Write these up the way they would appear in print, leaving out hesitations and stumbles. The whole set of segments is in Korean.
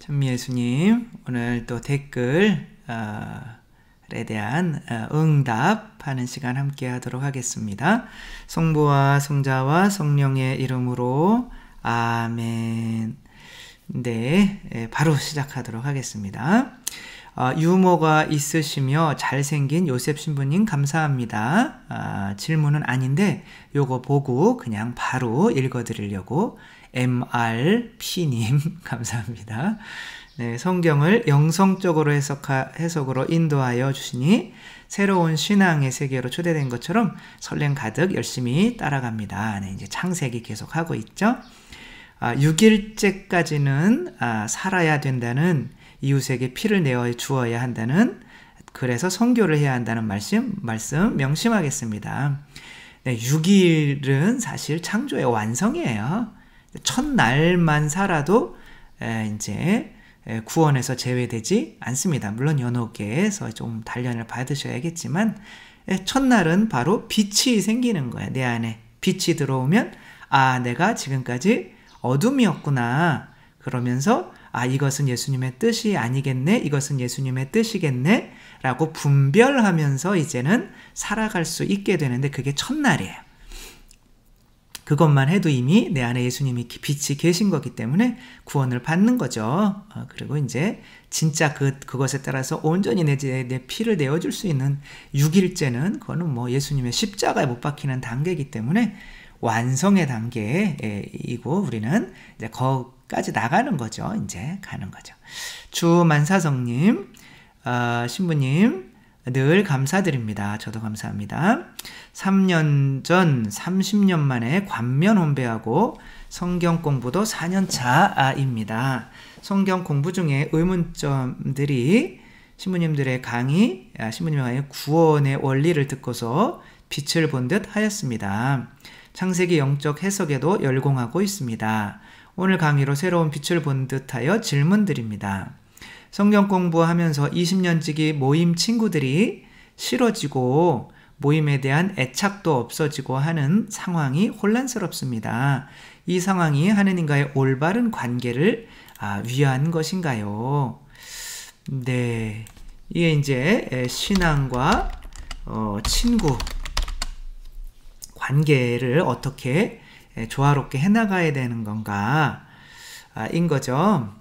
천미예수님, 오늘 또 댓글에 대한 응답하는 시간 함께 하도록 하겠습니다. 성부와 성자와 성령의 이름으로 아멘. 네, 바로 시작하도록 하겠습니다. 유머가 있으시며 잘생긴 요셉 신부님 감사합니다. 질문은 아닌데 요거 보고 그냥 바로 읽어드리려고 MRP님 감사합니다. 네, 성경을 영성적으로 해석으로 인도하여 주시니 새로운 신앙의 세계로 초대된 것처럼 설렘 가득 열심히 따라갑니다. 네, 이제 창세기 계속하고 있죠. 6일째까지는 살아야 된다는, 이웃에게 피를 내어 주어야 한다는, 그래서 선교를 해야 한다는 말씀 명심하겠습니다. 네, 6일은 사실 창조의 완성이에요. 첫날만 살아도 이제 구원에서 제외되지 않습니다. 물론 연옥에서 좀 단련을 받으셔야겠지만 첫날은 바로 빛이 생기는 거예요. 내 안에 빛이 들어오면 내가 지금까지 어둠이었구나. 그러면서 이것은 예수님의 뜻이 아니겠네, 이것은 예수님의 뜻이겠네 라고 분별하면서 이제는 살아갈 수 있게 되는데, 그게 첫날이에요. 그것만 해도 이미 내 안에 예수님이 빛이 계신 거기 때문에 구원을 받는 거죠. 그리고 이제 진짜 그것에 따라서 온전히 내 피를 내어줄 수 있는 6일째는 그거는 뭐 예수님의 십자가에 못 박히는 단계이기 때문에 완성의 단계이고, 우리는 이제 거기까지 나가는 거죠. 이제 가는 거죠. 주만사성님, 신부님 늘 감사드립니다. 저도 감사합니다. 3년 전 30년 만에 관면 혼배하고 성경 공부도 4년 차입니다. 성경 공부 중에 의문점들이 신부님의 강의 구원의 원리를 듣고서 빛을 본 듯 하였습니다. 창세기 영적 해석에도 열공하고 있습니다. 오늘 강의로 새로운 빛을 본 듯하여 질문드립니다. 성경 공부하면서 20년지기 모임 친구들이 싫어지고 모임에 대한 애착도 없어지고 하는 상황이 혼란스럽습니다. 이 상황이 하느님과의 올바른 관계를 위한 것인가요? 네, 이게 이제 신앙과 친구 관계를 어떻게 조화롭게 해나가야 되는 건가 인 거죠.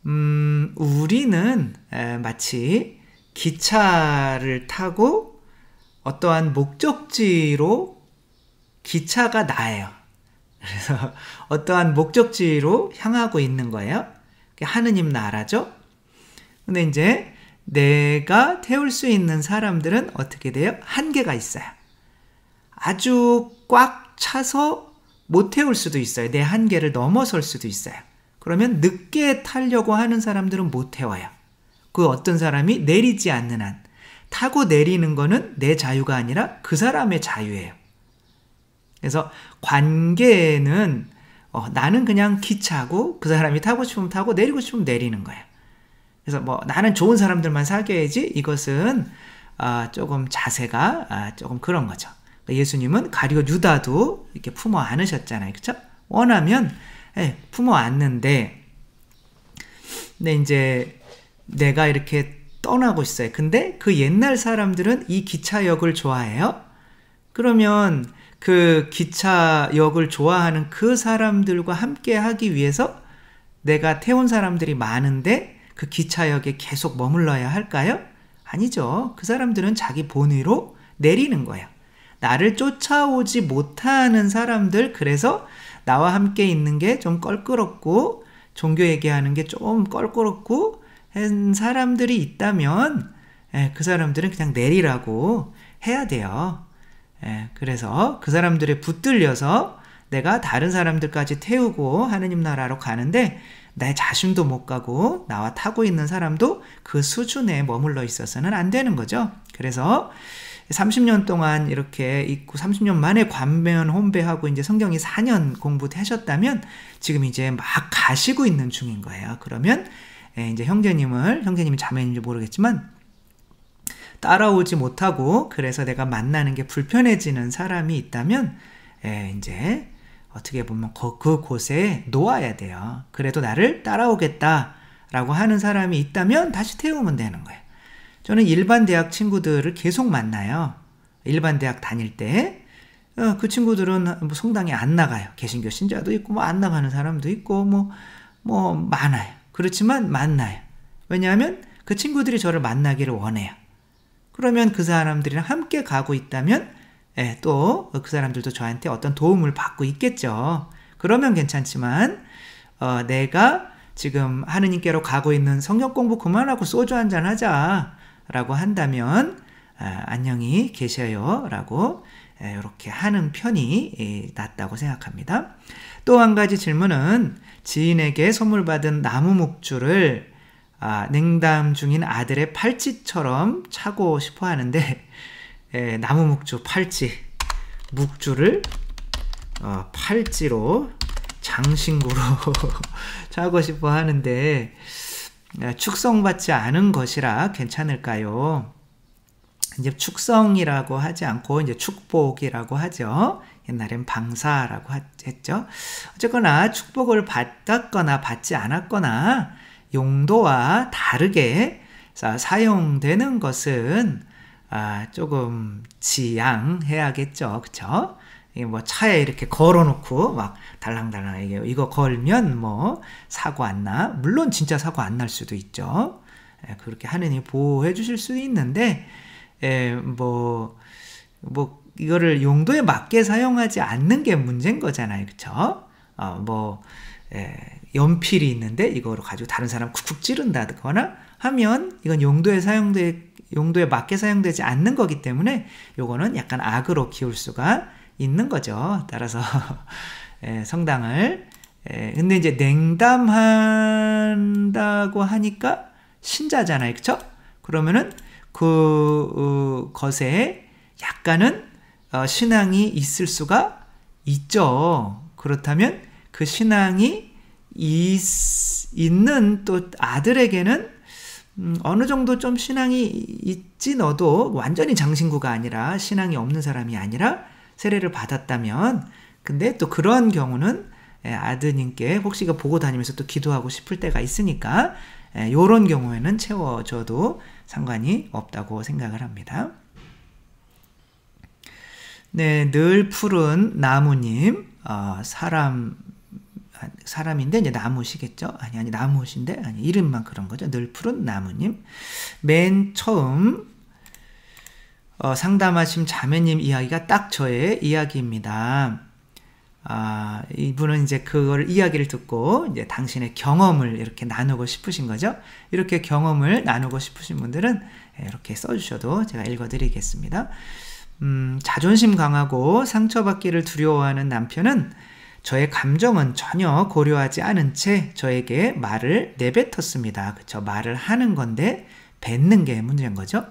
우리는 마치 기차를 타고 어떠한 목적지로 기차가 나예요. 그래서 어떠한 목적지로 향하고 있는 거예요. 하느님 나라죠. 근데 이제 내가 태울 수 있는 사람들은 어떻게 돼요? 한계가 있어요. 아주 꽉 차서 못 태울 수도 있어요. 내 한계를 넘어설 수도 있어요. 그러면 늦게 타려고 하는 사람들은 못 태워요. 그 어떤 사람이 내리지 않는 한, 타고 내리는 거는 내 자유가 아니라 그 사람의 자유예요. 그래서 관계는 나는 그냥 기차고 그 사람이 타고 싶으면 타고 내리고 싶으면 내리는 거예요. 그래서 나는 좋은 사람들만 사귀어야지, 이것은 조금 자세가 조금 그런 거죠. 예수님은 가룟 유다도 이렇게 품어 안으셨잖아요. 그렇죠? 원하면 품어 안는데, 근데 이제 내가 이렇게 떠나고 있어요. 근데 그 옛날 사람들은 이 기차역을 좋아해요. 그러면 그 기차역을 좋아하는 그 사람들과 함께 하기 위해서 내가 태운 사람들이 많은데 그 기차역에 계속 머물러야 할까요? 아니죠. 그 사람들은 자기 본의로 내리는 거예요. 나를 쫓아오지 못하는 사람들, 그래서 나와 함께 있는 게 좀 껄끄럽고 종교 얘기하는 게 좀 껄끄럽고 한 사람들이 있다면 그 사람들은 그냥 내리라고 해야 돼요. 그래서 그 사람들에 붙들려서 내가 다른 사람들까지 태우고 하느님 나라로 가는데 내 자신도 못 가고 나와 타고 있는 사람도 그 수준에 머물러 있어서는 안 되는 거죠. 그래서 30년 동안 이렇게 있고 30년 만에 관면 혼배하고 이제 성경이 4년 공부하셨다면 지금 이제 막 가시고 있는 중인 거예요. 그러면 이제 형제님이 자매인지 모르겠지만 따라오지 못하고 그래서 내가 만나는 게 불편해지는 사람이 있다면 이제 어떻게 보면 그 곳에 놓아야 돼요. 그래도 나를 따라오겠다 라고 하는 사람이 있다면 다시 태우면 되는 거예요. 저는 일반 대학 친구들을 계속 만나요. 일반 대학 다닐 때 그 친구들은 뭐 성당에 안 나가요. 개신교 신자도 있고 뭐 안 나가는 사람도 있고 뭐 많아요. 그렇지만 만나요. 왜냐하면 그 친구들이 저를 만나기를 원해요. 그러면 그 사람들이랑 함께 가고 있다면 또 그 사람들도 저한테 어떤 도움을 받고 있겠죠. 그러면 괜찮지만 내가 지금 하느님께로 가고 있는 성경 공부 그만하고 소주 한잔 하자 라고 한다면 안녕히 계셔요 라고 이렇게 하는 편이 낫다고 생각합니다. 또 한 가지 질문은 지인에게 선물 받은 나무 묵주를 냉담 중인 아들의 팔찌처럼 차고 싶어 하는데 나무 묵주 팔찌 묵주를 팔찌로 장신구로 차고 싶어 하는데 축성받지 않은 것이라 괜찮을까요? 이제 축성이라고 하지 않고 이제 축복이라고 하죠. 옛날엔 방사라고 했죠. 어쨌거나 축복을 받았거나 받지 않았거나 용도와 다르게 사용되는 것은 조금 지양해야겠죠. 그쵸? 뭐 차에 이렇게 걸어놓고 막 달랑달랑 이거 걸면 뭐 사고 안 나? 물론 진짜 사고 안 날 수도 있죠. 그렇게 하느님 보호해 주실 수도 있는데 뭐 이거를 용도에 맞게 사용하지 않는 게 문제인 거잖아요. 그쵸? 연필이 있는데 이거를 가지고 다른 사람 쿡쿡 찌른다거나 하면 이건 용도에 맞게 사용되지 않는 거기 때문에 요거는 약간 악으로 키울 수가 있는 거죠. 따라서 성당을 근데 이제 냉담한다고 하니까 신자잖아요. 그쵸? 그러면은 것에 약간은 신앙이 있을 수가 있죠. 그렇다면 그 신앙이 있는 또 아들에게는 어느 정도 좀 신앙이 있지 너도 완전히 장신구가 아니라 신앙이 없는 사람이 아니라 세례를 받았다면 근데 또 그런 경우는 아드님께 혹시 이거 보고 다니면서 또 기도하고 싶을 때가 있으니까 요런 경우에는 채워줘도 상관이 없다고 생각을 합니다. 네, 늘 푸른 나무님, 사람인데 이제 나무시겠죠? 아니 나무신데 아니 이름만 그런 거죠. 늘 푸른 나무님. 맨 처음 상담하신 자매님 이야기가 딱 저의 이야기입니다. 이분은 이제 그걸 이야기를 듣고 이제 당신의 경험을 이렇게 나누고 싶으신 거죠. 이렇게 경험을 나누고 싶으신 분들은 이렇게 써주셔도 제가 읽어드리겠습니다. 자존심 강하고 상처받기를 두려워하는 남편은 저의 감정은 전혀 고려하지 않은 채 저에게 말을 내뱉었습니다. 그쵸? 말을 하는 건데 뱉는 게 문제인 거죠.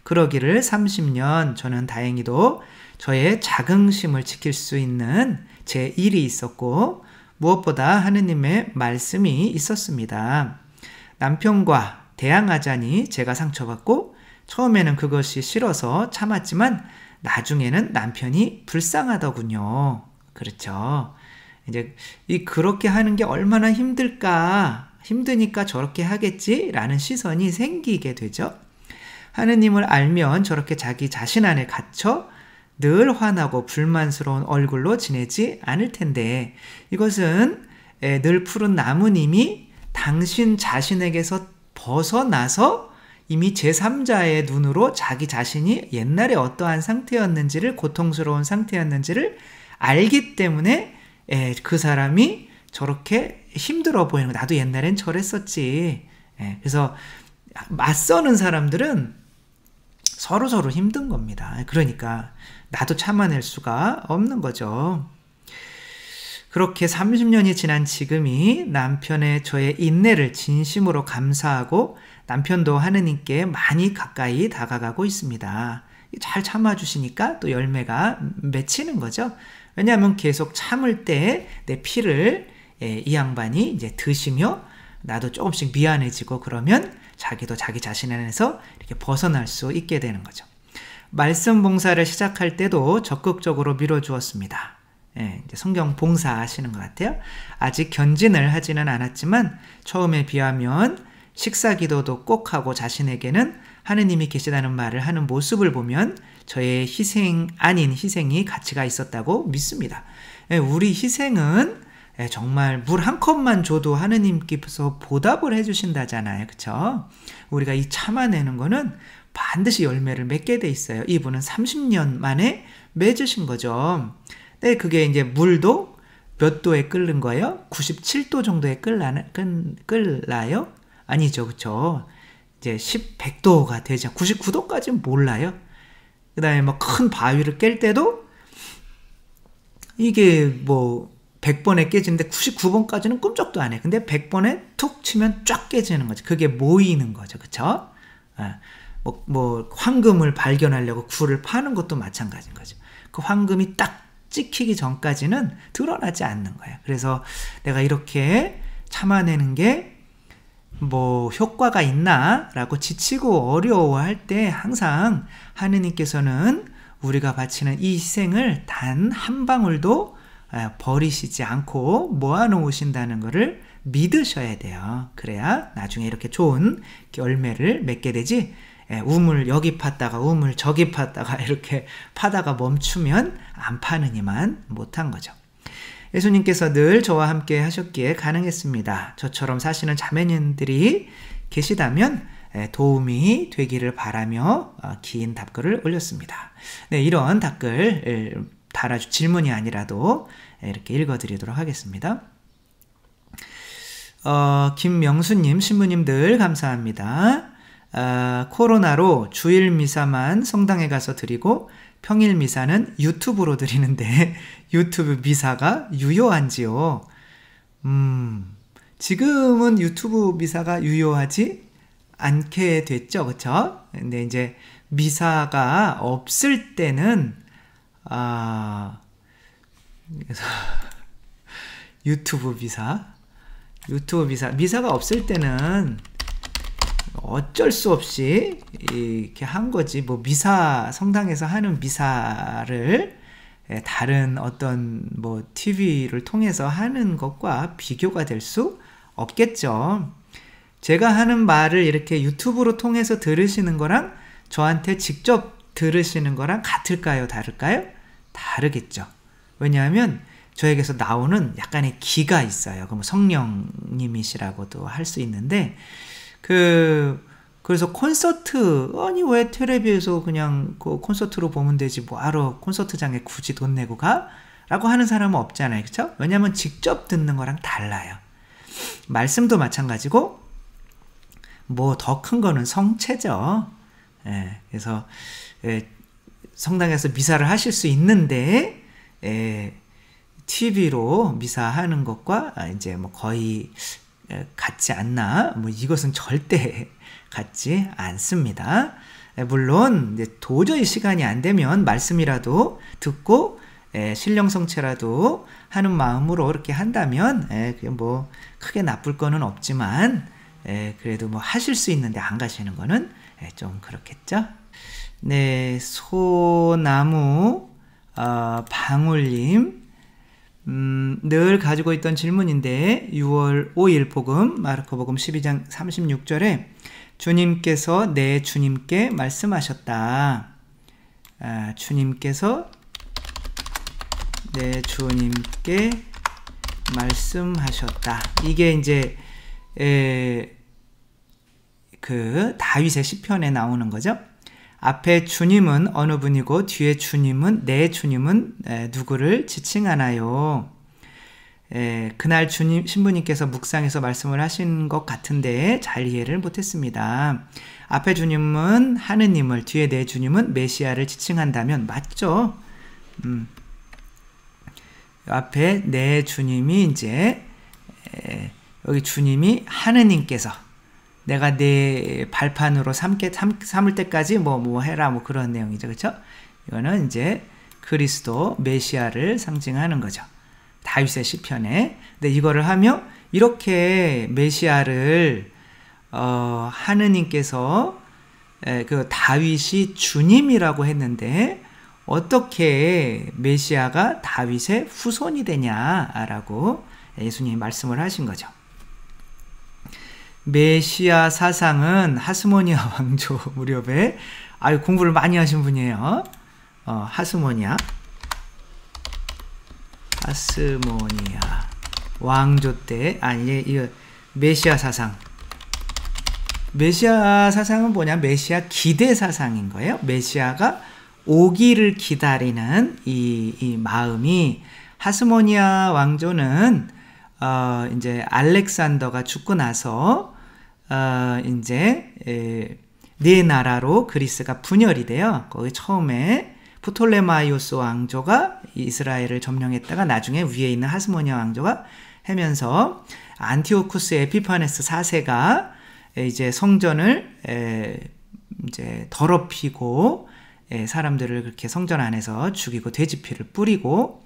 그러기를 30년 저는 다행히도 저의 자긍심을 지킬 수 있는 제 일이 있었고 무엇보다 하느님의 말씀이 있었습니다. 남편과 대항하자니 제가 상처받고 처음에는 그것이 싫어서 참았지만 나중에는 남편이 불쌍하더군요. 그렇죠. 이제 그렇게 하는 게 얼마나 힘드니까 저렇게 하겠지라는 시선이 생기게 되죠. 하느님을 알면 저렇게 자기 자신 안에 갇혀 늘 화나고 불만스러운 얼굴로 지내지 않을 텐데 이것은 늘 푸른 나무님이 당신 자신에게서 벗어나서 이미 제3자의 눈으로 자기 자신이 옛날에 어떠한 상태였는지를 고통스러운 상태였는지를 알기 때문에 그 사람이 저렇게 힘들어 보이는 거. 나도 옛날엔 저랬었지. 그래서 맞서는 사람들은 서로 힘든 겁니다. 그러니까 나도 참아낼 수가 없는 거죠. 그렇게 30년이 지난 지금이 남편의 저의 인내를 진심으로 감사하고 남편도 하느님께 많이 가까이 다가가고 있습니다. 잘 참아주시니까 또 열매가 맺히는 거죠. 왜냐하면 계속 참을 때 내 피를 이 양반이 이제 드시며 나도 조금씩 미안해지고 그러면 자기도 자기 자신 안에서 이렇게 벗어날 수 있게 되는 거죠. 말씀 봉사를 시작할 때도 적극적으로 밀어주었습니다. 이제 성경 봉사하시는 것 같아요. 아직 견진을 하지는 않았지만 처음에 비하면 식사 기도도 꼭 하고 자신에게는 하느님이 계시다는 말을 하는 모습을 보면 저의 희생 아닌 희생이 가치가 있었다고 믿습니다. 우리 희생은 정말 물 한 컵만 줘도 하느님께서 보답을 해주신다잖아요. 그쵸? 우리가 이 참아내는 거는 반드시 열매를 맺게 돼 있어요. 이분은 30년 만에 맺으신 거죠. 근데 그게 이제 물도 몇 도에 끓는 거예요? 97도 정도에 끓나요? 아니죠. 그쵸? 이제 100도가 되죠. 99도까지는 몰라요. 그 다음에 뭐 큰 바위를 깰 때도 이게 뭐 100번에 깨지는데 99번까지는 꿈쩍도 안 해. 근데 100번에 툭 치면 쫙 깨지는 거죠. 그게 모이는 거죠. 그쵸? 뭐 황금을 발견하려고 굴을 파는 것도 마찬가지인 거죠. 그 황금이 딱 찍히기 전까지는 드러나지 않는 거예요. 그래서 내가 이렇게 참아내는 게 뭐 효과가 있나? 라고 지치고 어려워할 때 항상 하느님께서는 우리가 바치는 이 희생을 단 한 방울도 버리시지 않고 모아놓으신다는 것을 믿으셔야 돼요. 그래야 나중에 이렇게 좋은 열매를 맺게 되지. 우물 여기 팠다가 우물 저기 팠다가 이렇게 파다가 멈추면 안 파느니만 못한 거죠. 예수님께서 늘 저와 함께 하셨기에 가능했습니다. 저처럼 사시는 자매님들이 계시다면 도움이 되기를 바라며 긴 답글을 올렸습니다. 네, 이런 답글 달아주 질문이 아니라도 이렇게 읽어드리도록 하겠습니다. 김명수님, 신부님들 감사합니다. 코로나로 주일 미사만 성당에 가서 드리고 평일 미사는 유튜브로 드리는데 유튜브 미사가 유효한지요? 지금은 유튜브 미사가 유효하지 않게 됐죠. 그쵸? 근데 이제 미사가 없을 때는 그래서 유튜브 미사가 없을 때는 어쩔 수 없이 이렇게 한 거지. 뭐 미사 성당에서 하는 미사를 다른 어떤 뭐 TV를 통해서 하는 것과 비교가 될 수 없겠죠. 제가 하는 말을 이렇게 유튜브로 통해서 들으시는 거랑 저한테 직접 들으시는 거랑 같을까요? 다를까요? 다르겠죠. 왜냐하면 저에게서 나오는 약간의 기가 있어요. 그럼 성령님이시라고도 할 수 있는데 그래서 콘서트, 아니 왜 텔레비에서 그냥 그 콘서트로 보면 되지 뭐하러 콘서트장에 굳이 돈 내고 가? 라고 하는 사람은 없잖아요. 그쵸? 왜냐면 직접 듣는 거랑 달라요. 말씀도 마찬가지고 뭐 더 큰 거는 성체죠. 그래서 성당에서 미사를 하실 수 있는데 TV로 미사하는 것과 이제 뭐 거의 같지 않나? 뭐 이것은 절대 같지 않습니다. 물론 이제 도저히 시간이 안 되면 말씀이라도 듣고 신령성체라도 하는 마음으로 이렇게 한다면 그게 뭐 크게 나쁠 거는 없지만 그래도 뭐 하실 수 있는데 안 가시는 거는 좀 그렇겠죠. 네, 소나무 방울님, 늘 가지고 있던 질문인데 6월 5일 복음 마르코복음 12장 36절에 주님께서 내 주님께 말씀하셨다. 주님께서 내 주님께 말씀하셨다. 이게 이제 그 다윗의 시편에 나오는 거죠. 앞에 주님은 어느 분이고 뒤에 주님은 내 주님은 누구를 지칭하나요? 그날 주님 신부님께서 묵상해서 말씀을 하신 것 같은데 잘 이해를 못했습니다. 앞에 주님은 하느님을, 뒤에 내 주님은 메시아를 지칭한다면 맞죠? 앞에 내 주님이 이제 여기 주님이 하느님께서 내가 내 발판으로 삼을 때까지 뭐 해라 뭐 그런 내용이죠. 그렇죠? 이거는 이제 그리스도 메시아를 상징하는 거죠. 다윗의 시편에. 근데 이거를 하며 이렇게 메시아를 하느님께서 그 다윗이 주님이라고 했는데 어떻게 메시아가 다윗의 후손이 되냐라고 예수님이 말씀을 하신 거죠. 메시아 사상은 하스모니아 왕조 무렵에 공부를 많이 하신 분이에요. 하스모니아 왕조 때 이 메시아 사상. 메시아 사상은 뭐냐? 메시아 기대 사상인 거예요. 메시아가 오기를 기다리는 이 마음이, 하스모니아 왕조는 이제 알렉산더가 죽고 나서 이제 네 나라로 그리스가 분열이 돼요. 거기 처음에 프톨레마이오스 왕조가 이스라엘을 점령했다가 나중에 위에 있는 하스모니아 왕조가 하면서 안티오쿠스 에피파네스 4세가 이제 성전을 이제 더럽히고 사람들을 그렇게 성전 안에서 죽이고 돼지피를 뿌리고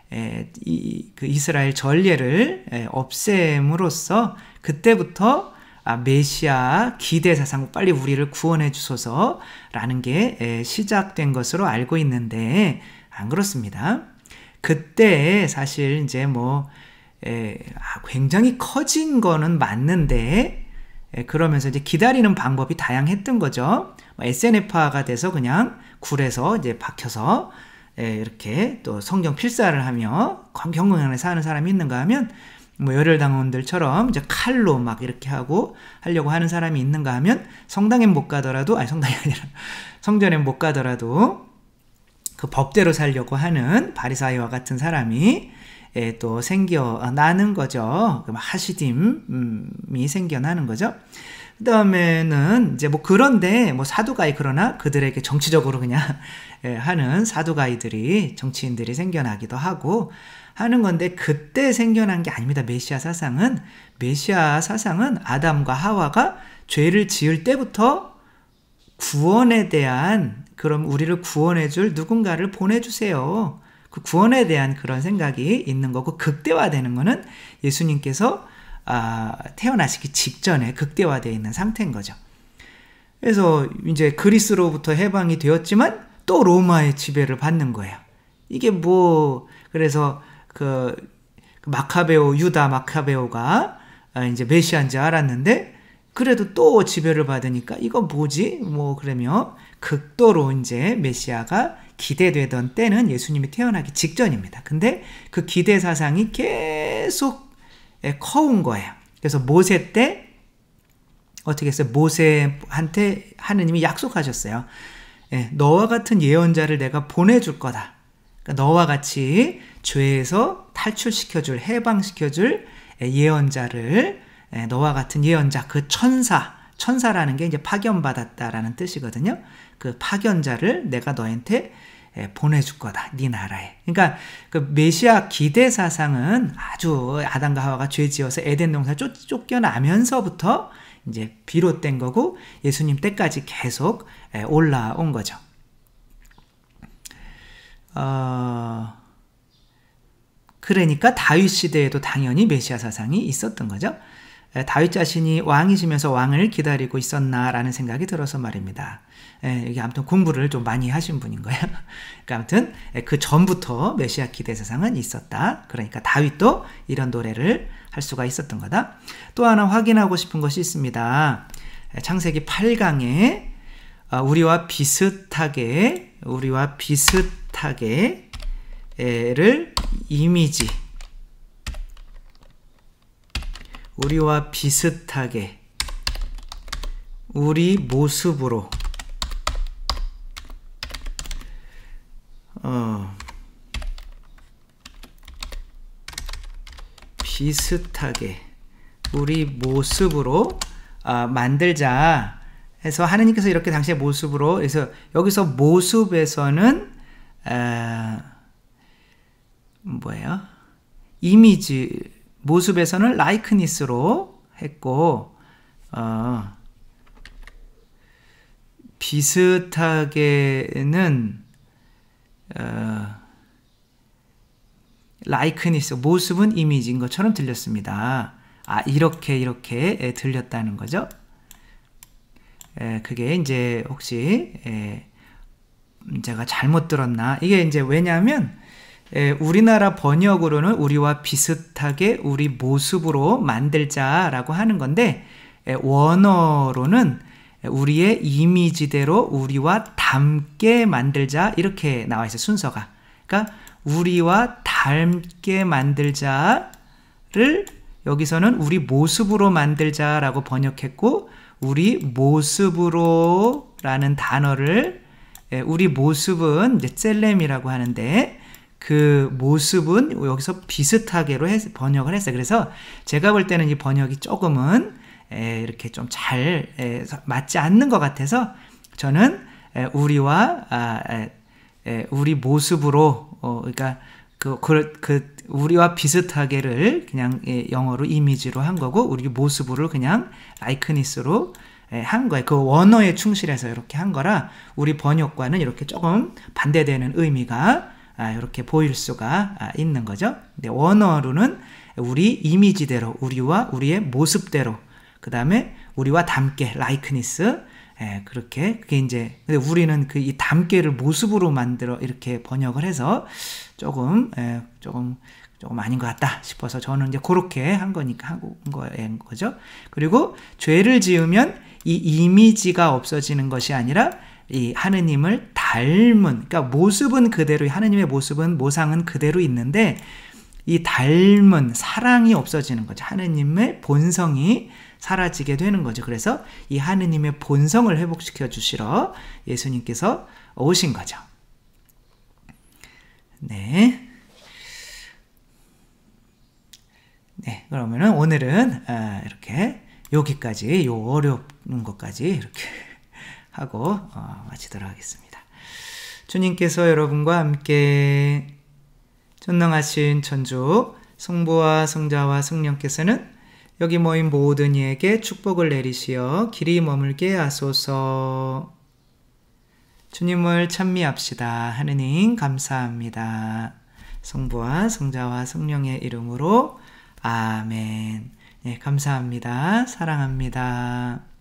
그 이스라엘 전례를 없앰으로써 그때부터 메시아 기대 사상, 빨리 우리를 구원해 주소서라는 게 시작된 것으로 알고 있는데 안 그렇습니다. 그때 사실 이제 굉장히 커진 거는 맞는데 그러면서 이제 기다리는 방법이 다양했던 거죠. SNF화가 돼서 그냥 굴에서 이제 박혀서 이렇게 또 성경 필사를 하며 경건하게 사는 사람이 있는가 하면 열혈당원들처럼 이제 칼로 막 이렇게 하려고 하는 사람이 있는가 하면 성당에 못 가더라도, 성당이 아니라 성전에 못 가더라도 그 법대로 살려고 하는 바리사이와 같은 사람이 또 생겨나는 거죠. 하시딤이 생겨나는 거죠. 그 다음에는 이제 그런데 사두가이, 그러나 그들에게 정치적으로 그냥 하는 사두가이들이, 정치인들이 생겨나기도 하고 하는 건데, 그때 생겨난 게 아닙니다. 메시아 사상은 아담과 하와가 죄를 지을 때부터 구원에 대한, 그럼 우리를 구원해 줄 누군가를 보내주세요. 그 구원에 대한 그런 생각이 있는 거고, 극대화되는 거는 예수님께서 태어나시기 직전에 극대화되어 있는 상태인 거죠. 그래서 이제 그리스로부터 해방이 되었지만 또 로마의 지배를 받는 거예요. 이게 그래서 유다 마카베오가 이제 메시아인지 알았는데, 그래도 또 지배를 받으니까 이거 뭐지? 그러면 극도로 이제 메시아가 기대되던 때는 예수님이 태어나기 직전입니다. 근데 그 기대 사상이 계속 커온 거예요. 그래서 모세 때 어떻게 했어요? 모세한테 하느님이 약속하셨어요. 너와 같은 예언자를 내가 보내줄 거다. 그러니까 너와 같이 죄에서 탈출시켜줄, 해방시켜줄 예언자를, 너와 같은 예언자, 그 천사라는 게 이제 파견받았다라는 뜻이거든요. 그 파견자를 내가 너한테 보내줄 거다, 네 나라에. 그러니까 그 메시아 기대 사상은 아주 아담과 하와가 죄 지어서 에덴 동산 쫓겨나면서부터 이제 비롯된 거고, 예수님 때까지 계속 올라온 거죠. 그러니까 다윗 시대에도 당연히 메시아 사상이 있었던 거죠. 다윗 자신이 왕이시면서 왕을 기다리고 있었나라는 생각이 들어서 말입니다. 이게 아무튼 공부를 좀 많이 하신 분인 거예요. 그러니까 아무튼 그 전부터 메시아 기대 사상은 있었다. 그러니까 다윗도 이런 노래를 할 수가 있었던 거다. 또 하나 확인하고 싶은 것이 있습니다. 창세기 8강에 우리와 비슷하게를 이미지, 우리와 비슷하게 우리 모습으로 비슷하게 우리 모습으로 만들자 해서 하느님께서 이렇게 당시의 모습으로, 그래서 여기서 모습에서는 이미지, 모습에서는 라이크니스로 했고, 비슷하게는 라이크니스, 모습은 이미지인 것처럼 들렸습니다. 이렇게 들렸다는 거죠. 그게 이제 혹시 제가 잘못 들었나? 이게 이제 왜냐하면 우리나라 번역으로는 우리와 비슷하게 우리 모습으로 만들자라고 하는 건데 원어로는 우리의 이미지대로 우리와 닮게 만들자 이렇게 나와 있어요. 순서가. 그러니까 우리와 닮게 만들자를 여기서는 우리 모습으로 만들자라고 번역했고 우리 모습으로 라는 단어를 우리 모습은 이제 셀렘이라고 하는데 그 모습은 여기서 비슷하게로 번역을 했어요. 그래서 제가 볼 때는 이 번역이 조금은 이렇게 좀 잘 맞지 않는 것 같아서 저는 우리와 우리 모습으로 그러니까 우리와 비슷하게를 그냥 영어로 이미지로 한 거고 우리 모습으로 그냥 라이크니스로 한 거예요. 그 원어에 충실해서 이렇게 한 거라 우리 번역과는 이렇게 조금 반대되는 의미가 이렇게 보일 수가 있는 거죠. 근데 원어로는 우리 이미지대로 우리와 우리의 모습대로 그 다음에 우리와 닮게 라이크니스 그렇게 그게 이제 근데 우리는 그 이 닮게를 모습으로 만들어 이렇게 번역을 해서 조금 아닌 것 같다 싶어서 저는 이제 그렇게 한 거죠. 그리고 죄를 지으면 이 이미지가 없어지는 것이 아니라 이 하느님을 닮은 그러니까 모습은 그대로 하느님의 모습은 모상은 그대로 있는데 이 닮은 사랑이 없어지는 거죠. 하느님의 본성이 사라지게 되는 거죠. 그래서 이 하느님의 본성을 회복시켜 주시러 예수님께서 오신 거죠. 네. 네, 그러면은 오늘은 이렇게 여기까지 요 어려운 것까지 이렇게 하고 마치도록 하겠습니다. 주님께서 여러분과 함께 전능하신 천주 성부와 성자와 성령께서는 여기 모인 모든 이에게 축복을 내리시어 길이 머물게 하소서. 주님을 찬미합시다. 하느님 감사합니다. 성부와 성자와 성령의 이름으로 아멘. 네, 감사합니다. 사랑합니다.